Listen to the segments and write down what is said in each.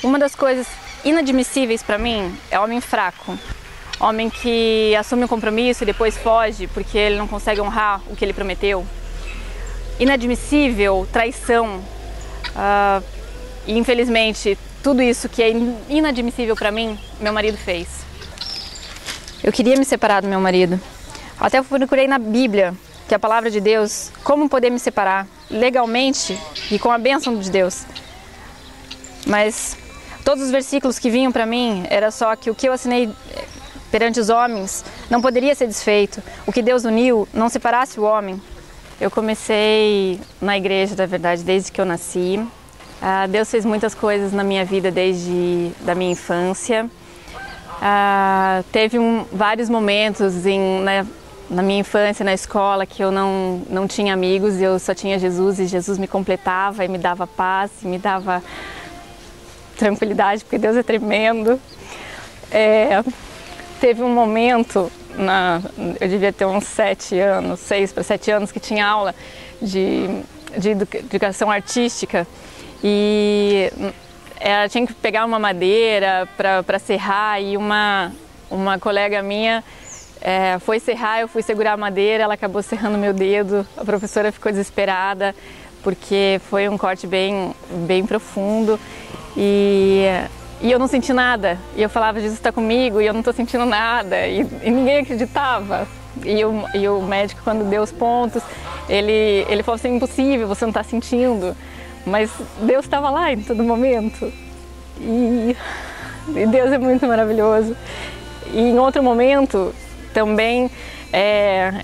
Uma das coisas inadmissíveis para mim é homem fraco. Homem que assume um compromisso e depois foge porque ele não consegue honrar o que ele prometeu. Inadmissível, traição. E infelizmente, tudo isso que é inadmissível para mim, meu marido fez. Eu queria me separar do meu marido. Até procurei na Bíblia, que é a palavra de Deus, como poder me separar legalmente e com a bênção de Deus. Mas todos os versículos que vinham para mim era só que o que eu assinei perante os homens não poderia ser desfeito. O que Deus uniu não separasse o homem. Eu comecei na igreja, na verdade, desde que eu nasci. Deus fez muitas coisas na minha vida desde da minha infância. Teve vários momentos na minha infância, na escola, que eu não tinha amigos, eu só tinha Jesus, e Jesus me completava e me dava paz, e me dava tranquilidade, porque Deus é tremendo. Teve um momento, eu devia ter uns 7 anos, 6 para 7 anos, que tinha aula de educação artística, e tinha que pegar uma madeira para serrar, e uma colega minha foi serrar, eu fui segurar a madeira, ela acabou serrando meu dedo, a professora ficou desesperada, porque foi um corte bem profundo, e eu não senti nada, e eu falava, Jesus está comigo, e eu não estou sentindo nada, e ninguém acreditava. E o médico, quando deu os pontos, ele falou assim, impossível, você não está sentindo, mas Deus estava lá em todo momento, e Deus é muito maravilhoso. E em outro momento, também,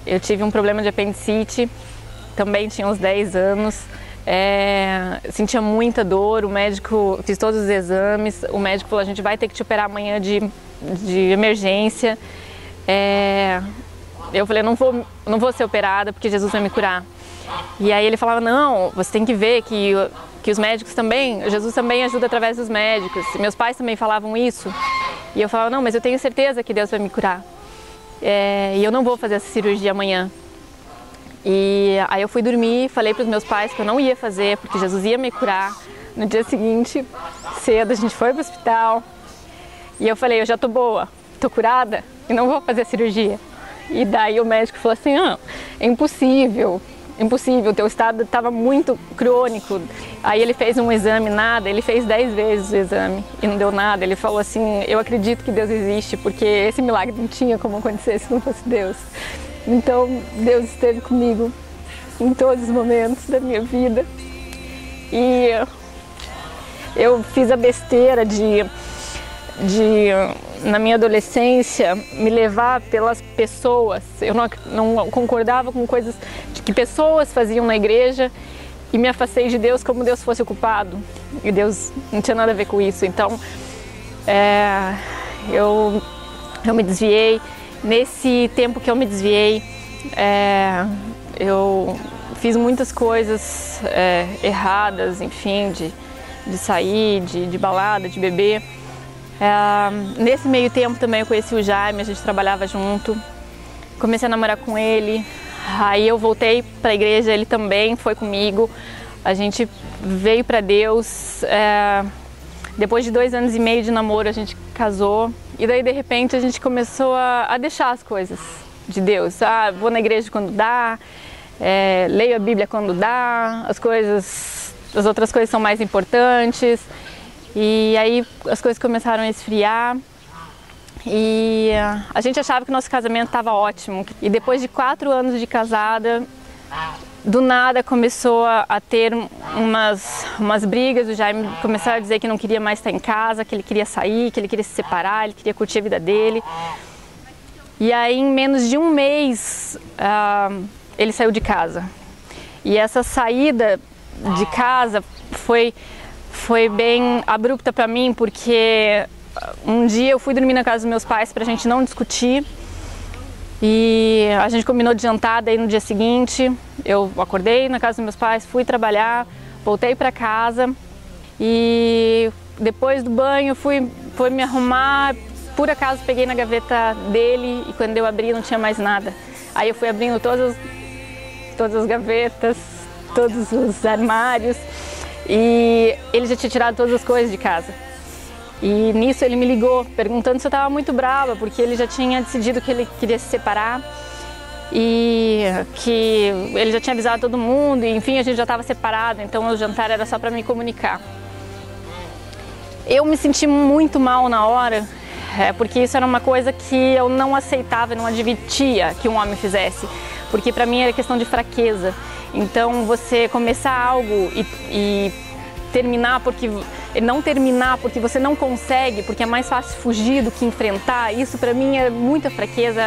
eu tive um problema de apendicite, também tinha uns 10 anos, sentia muita dor, o médico, fiz todos os exames, o médico falou, a gente vai ter que te operar amanhã de emergência. Eu falei, não vou ser operada porque Jesus vai me curar. E aí ele falava, não, você tem que ver que os médicos também, Jesus também ajuda através dos médicos. Meus pais também falavam isso. E eu falava, não, mas eu tenho certeza que Deus vai me curar. E eu não vou fazer essa cirurgia amanhã. E aí eu fui dormir, falei para os meus pais que eu não ia fazer, porque Jesus ia me curar. No dia seguinte, cedo, a gente foi para o hospital. E eu falei, eu já tô boa, tô curada e não vou fazer a cirurgia. E daí o médico falou assim, é impossível, teu estado estava muito crônico. Aí ele fez um exame, nada, ele fez 10 vezes o exame e não deu nada. Ele falou assim, eu acredito que Deus existe, porque esse milagre não tinha como acontecer se não fosse Deus. Então Deus esteve comigo em todos os momentos da minha vida. E eu fiz a besteira de na minha adolescência, me levar pelas pessoas. Eu não concordava com coisas que pessoas faziam na igreja e me afastei de Deus como Deus fosse o culpado. E Deus não tinha nada a ver com isso. Então, eu me desviei. Nesse tempo que eu me desviei, eu fiz muitas coisas erradas, enfim, de sair, de balada, de beber. Nesse meio tempo também eu conheci o Jaime, a gente trabalhava junto, comecei a namorar com ele, aí eu voltei para a igreja, ele também foi comigo, a gente veio para Deus, depois de 2 anos e meio de namoro a gente casou, e daí de repente a gente começou a deixar as coisas de Deus, vou na igreja quando dá, leio a Bíblia quando dá, as outras coisas são mais importantes. E aí as coisas começaram a esfriar e a gente achava que o nosso casamento estava ótimo. E depois de 4 anos de casada, do nada começou a ter umas brigas. O Jaime começou a dizer que não queria mais estar em casa, que ele queria sair, que ele queria se separar, ele queria curtir a vida dele. E aí em menos de 1 mês ele saiu de casa. E essa saída de casa foi bem abrupta para mim, porque um dia eu fui dormir na casa dos meus pais para a gente não discutir e a gente combinou de jantar. Daí no dia seguinte eu acordei na casa dos meus pais, fui trabalhar, voltei para casa e depois do banho fui me arrumar, por acaso peguei na gaveta dele e quando eu abri não tinha mais nada. Aí eu fui abrindo todas as gavetas, todos os armários, e ele já tinha tirado todas as coisas de casa. E nisso ele me ligou, perguntando se eu estava muito brava, porque ele já tinha decidido que ele queria se separar e que ele já tinha avisado todo mundo, e enfim, a gente já estava separado, então o jantar era só para me comunicar. Eu me senti muito mal na hora, porque isso era uma coisa que eu não aceitava, não admitia que um homem fizesse, porque para mim era questão de fraqueza. Então você começar algo e terminar porque não terminar porque você não consegue, porque é mais fácil fugir do que enfrentar, isso para mim é muita fraqueza,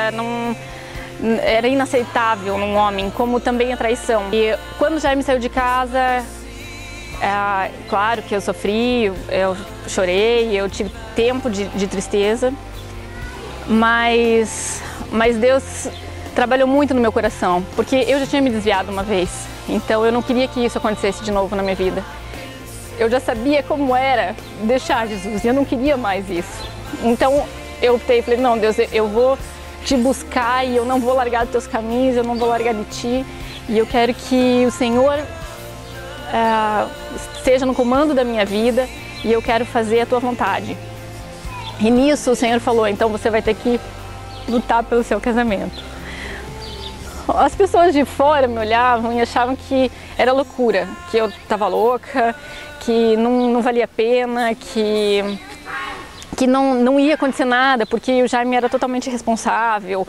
era inaceitável num homem, como também a traição. E quando o Jaime saiu de casa, claro que eu sofri, eu chorei, eu tive tempo de tristeza, mas Deus trabalhou muito no meu coração, porque eu já tinha me desviado uma vez, então eu não queria que isso acontecesse de novo na minha vida. Eu já sabia como era deixar Jesus e eu não queria mais isso. Então eu optei, falei, não, Deus, eu vou te buscar e eu não vou largar dos teus caminhos, eu não vou largar de ti, e eu quero que o Senhor esteja no comando da minha vida e eu quero fazer a tua vontade. E nisso o Senhor falou, então você vai ter que lutar pelo seu casamento. As pessoas de fora me olhavam e achavam que era loucura, que eu estava louca, que não valia a pena, que não ia acontecer nada, porque o Jaime era totalmente responsável,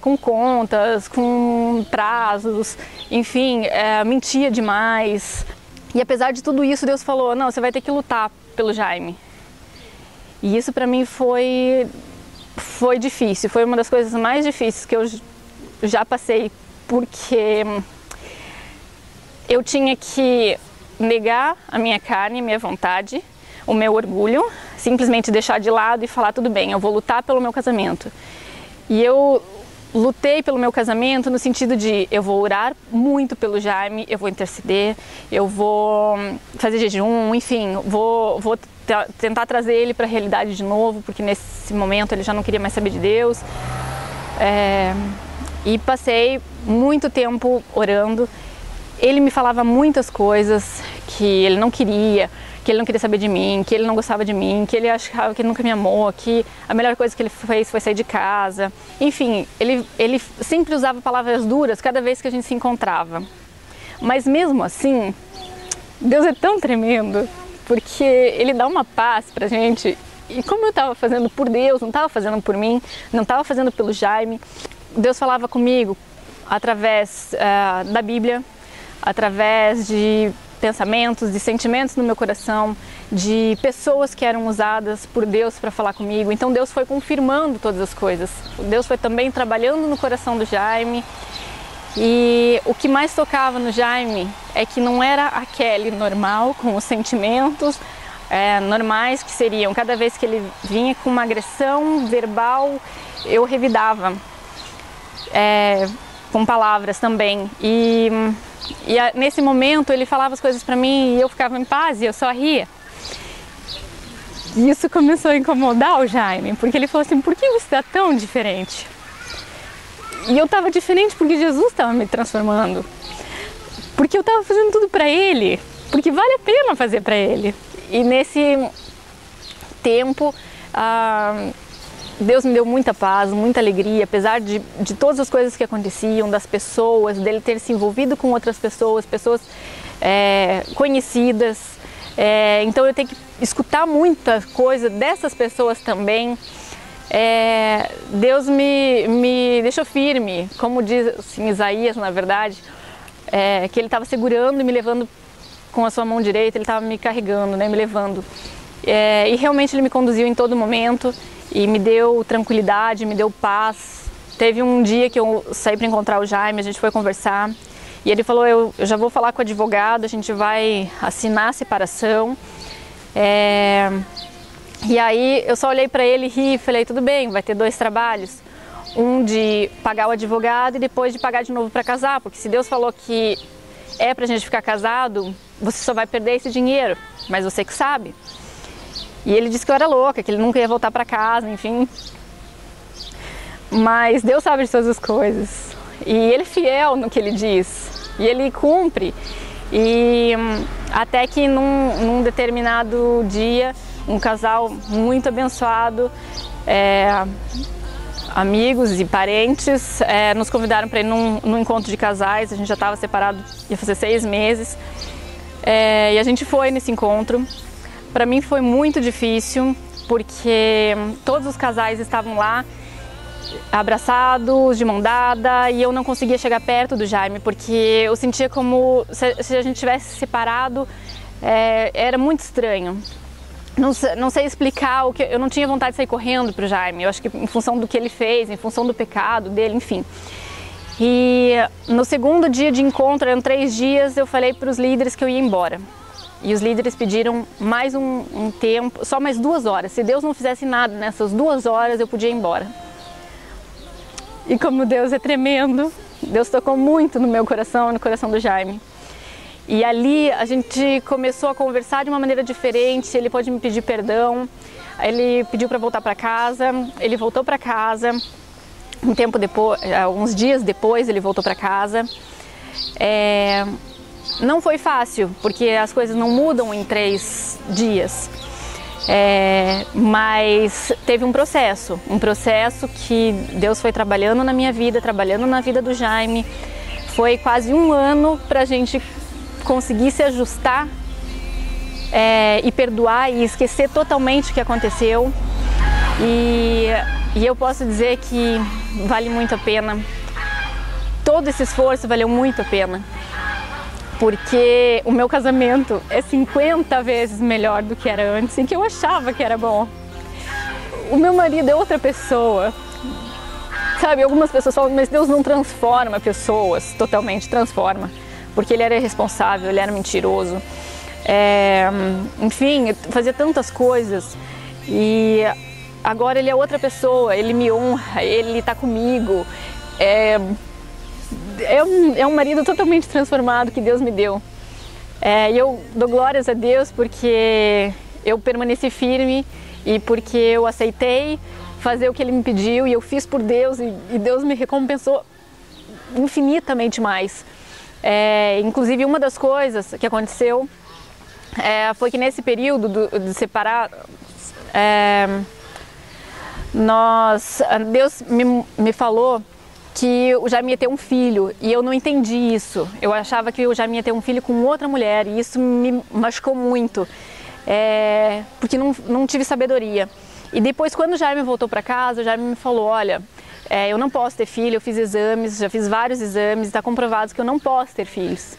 com contas, com prazos, enfim, mentia demais. E apesar de tudo isso, Deus falou, não, você vai ter que lutar pelo Jaime. E isso para mim foi difícil, foi uma das coisas mais difíceis que eu já passei, porque eu tinha que negar a minha carne, a minha vontade, o meu orgulho, simplesmente deixar de lado e falar, tudo bem, eu vou lutar pelo meu casamento. E eu lutei pelo meu casamento no sentido de, eu vou orar muito pelo Jaime, eu vou interceder, eu vou fazer jejum, enfim, vou tentar trazer ele para a realidade de novo, porque nesse momento ele já não queria mais saber de Deus. E passei muito tempo orando. Ele me falava muitas coisas que ele não queria saber de mim, que ele não gostava de mim, que ele achava que nunca me amou, que a melhor coisa que ele fez foi sair de casa. Enfim, ele sempre usava palavras duras cada vez que a gente se encontrava. Mas mesmo assim, Deus é tão tremendo, porque Ele dá uma paz pra gente. E como eu estava fazendo por Deus, não estava fazendo por mim, não estava fazendo pelo Jaime, Deus falava comigo através da Bíblia, através de pensamentos, de sentimentos no meu coração, de pessoas que eram usadas por Deus para falar comigo. Então Deus foi confirmando todas as coisas. Deus foi também trabalhando no coração do Jaime. E o que mais tocava no Jaime é que não era a Kelly normal, com os sentimentos normais que seriam. Cada vez que ele vinha com uma agressão verbal, eu revidava com palavras também. E nesse momento ele falava as coisas para mim e eu ficava em paz e eu só ria. E isso começou a incomodar o Jaime, porque ele falou assim, por que você está tão diferente? E eu estava diferente porque Jesus estava me transformando, porque eu estava fazendo tudo para Ele, porque vale a pena fazer para Ele. E nesse tempo, Deus me deu muita paz, muita alegria, apesar de todas as coisas que aconteciam, das pessoas, dele ter se envolvido com outras pessoas conhecidas. Então eu tenho que escutar muita coisa dessas pessoas também. Deus me deixou firme, como diz assim, Isaías, na verdade, que Ele estava segurando e me levando com a sua mão direita, Ele estava me carregando, né, me levando. E realmente Ele me conduziu em todo momento e me deu tranquilidade, me deu paz. Teve um dia que eu saí para encontrar o Jaime, a gente foi conversar e ele falou, eu já vou falar com o advogado, a gente vai assinar a separação. E aí eu só olhei para ele e ri e falei, tudo bem, vai ter 2 trabalhos. Um de pagar o advogado e depois de pagar de novo para casar, porque se Deus falou que pra gente ficar casado, você só vai perder esse dinheiro, mas você que sabe. E ele disse que eu era louca, que ele nunca ia voltar para casa, enfim. Mas Deus sabe de todas as coisas. E Ele é fiel no que Ele diz. E Ele cumpre. E até que num determinado dia, um casal muito abençoado, amigos e parentes nos convidaram para ir num encontro de casais. A gente já estava separado, ia fazer 6 meses, e a gente foi nesse encontro. Para mim foi muito difícil, porque todos os casais estavam lá, abraçados, de mão dada, e eu não conseguia chegar perto do Jaime, porque eu sentia como se a gente tivesse separado. Era muito estranho. Não sei explicar, eu não tinha vontade de sair correndo para o Jaime. Eu acho que em função do que ele fez, em função do pecado dele, enfim. E no segundo dia de encontro, eram 3 dias, eu falei para os líderes que eu ia embora. E os líderes pediram mais um tempo, só mais 2 horas. Se Deus não fizesse nada nessas 2 horas, eu podia ir embora. E como Deus é tremendo, Deus tocou muito no meu coração e no coração do Jaime. E ali a gente começou a conversar de uma maneira diferente. Ele pôde me pedir perdão, ele pediu para voltar para casa, ele voltou para casa. Um tempo depois, alguns dias depois, ele voltou para casa. Não foi fácil, porque as coisas não mudam em 3 dias. Mas teve um processo que Deus foi trabalhando na minha vida, trabalhando na vida do Jaime. Foi quase 1 ano para a gente conseguir se ajustar e perdoar e esquecer totalmente o que aconteceu. E eu posso dizer que vale muito a pena. Todo esse esforço valeu muito a pena, porque o meu casamento é 50 vezes melhor do que era antes, e que eu achava que era bom. O meu marido é outra pessoa. Sabe, algumas pessoas falam, mas Deus não transforma pessoas, totalmente transforma. Porque ele era irresponsável, ele era mentiroso, enfim, fazia tantas coisas. E agora ele é outra pessoa, ele me honra, ele está comigo. É um marido totalmente transformado que Deus me deu. E eu dou glórias a Deus porque eu permaneci firme e porque eu aceitei fazer o que Ele me pediu, e eu fiz por Deus, e Deus me recompensou infinitamente mais. Inclusive, uma das coisas que aconteceu foi que nesse período de separar, Deus me falou que o Jaime ia ter um filho, e eu não entendi isso. Eu achava que o Jaime ia ter um filho com outra mulher, e isso me machucou muito, porque não tive sabedoria. E depois, quando o Jaime voltou para casa, o Jaime me falou, olha, eu não posso ter filho, eu fiz exames, já fiz vários exames, está comprovado que eu não posso ter filhos.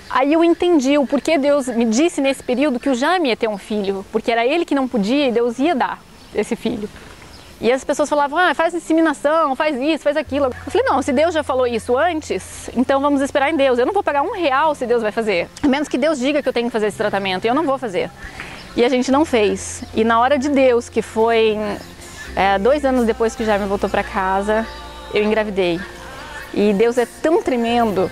Aí eu entendi o porquê Deus me disse nesse período que o Jaime ia ter um filho, porque era ele que não podia e Deus ia dar esse filho. E as pessoas falavam, faz inseminação, faz isso, faz aquilo. Eu falei, não, se Deus já falou isso antes, então vamos esperar em Deus. Eu não vou pagar R$1 se Deus vai fazer. A menos que Deus diga que eu tenho que fazer esse tratamento, e eu não vou fazer. E a gente não fez. E na hora de Deus, que foi 2 anos depois que o Jaime voltou para casa, eu engravidei. E Deus é tão tremendo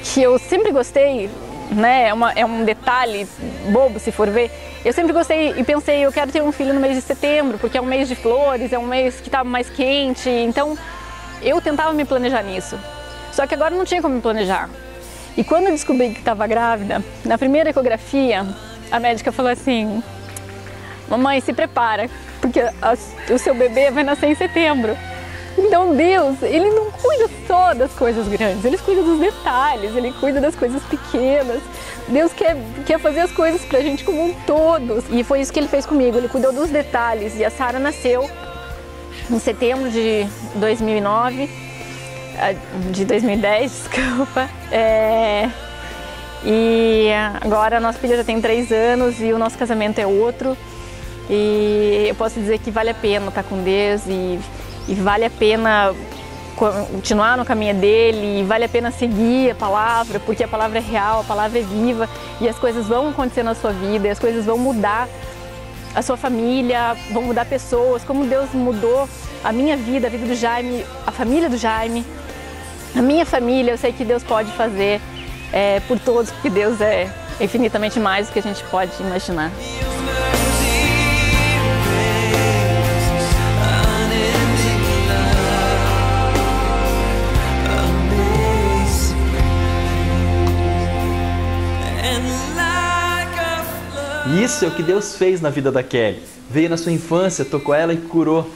que eu sempre gostei, né? É um detalhe bobo se for ver. Eu sempre gostei e pensei, eu quero ter um filho no mês de setembro, porque é um mês de flores, é um mês que está mais quente. Então eu tentava me planejar nisso. Só que agora não tinha como me planejar. E quando eu descobri que estava grávida, na primeira ecografia, a médica falou assim, mamãe, se prepara, porque o seu bebê vai nascer em setembro. Então Deus, Ele não cuida só das coisas grandes, Ele cuida dos detalhes, Ele cuida das coisas pequenas. Deus quer fazer as coisas pra gente como um todo. E foi isso que Ele fez comigo, Ele cuidou dos detalhes. E a Sara nasceu em setembro de 2009, de 2010, desculpa. E agora a nossa filha já tem 3 anos e o nosso casamento é outro. E eu posso dizer que vale a pena estar com Deus e vale a pena continuar no caminho dele, e vale a pena seguir a palavra, porque a palavra é real, a palavra é viva, e as coisas vão acontecer na sua vida, e as coisas vão mudar a sua família, vão mudar pessoas, como Deus mudou a minha vida, a vida do Jaime, a família do Jaime, a minha família. Eu sei que Deus pode fazer por todos, porque Deus é infinitamente mais do que a gente pode imaginar. E isso é o que Deus fez na vida da Kelly. Veio na sua infância, tocou ela e curou.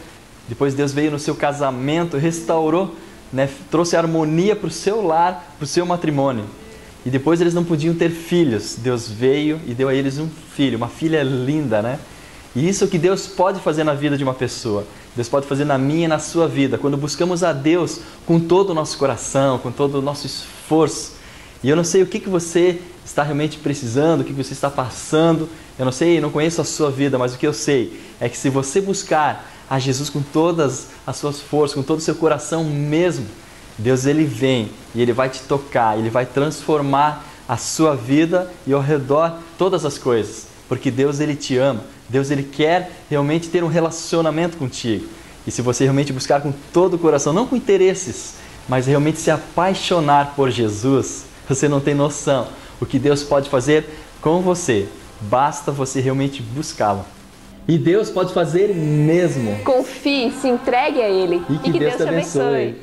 Depois Deus veio no seu casamento, restaurou, né? Trouxe harmonia para o seu lar, para o seu matrimônio. E depois eles não podiam ter filhos. Deus veio e deu a eles um filho, uma filha linda, né? E isso é o que Deus pode fazer na vida de uma pessoa. Deus pode fazer na minha e na sua vida. Quando buscamos a Deus com todo o nosso coração, com todo o nosso esforço. E eu não sei o que você está realmente precisando, o que você está passando. Eu não sei, não conheço a sua vida, mas o que eu sei é que se você buscar a Jesus com todas as suas forças, com todo o seu coração mesmo, Deus ele vem e ele vai te tocar, ele vai transformar a sua vida e ao redor todas as coisas. Porque Deus ele te ama, Deus ele quer realmente ter um relacionamento contigo. E se você realmente buscar com todo o coração, não com interesses, mas realmente se apaixonar por Jesus, você não tem noção o que Deus pode fazer com você. Basta você realmente buscá-lo. E Deus pode fazer mesmo. Confie, se entregue a Ele. E que Deus te abençoe.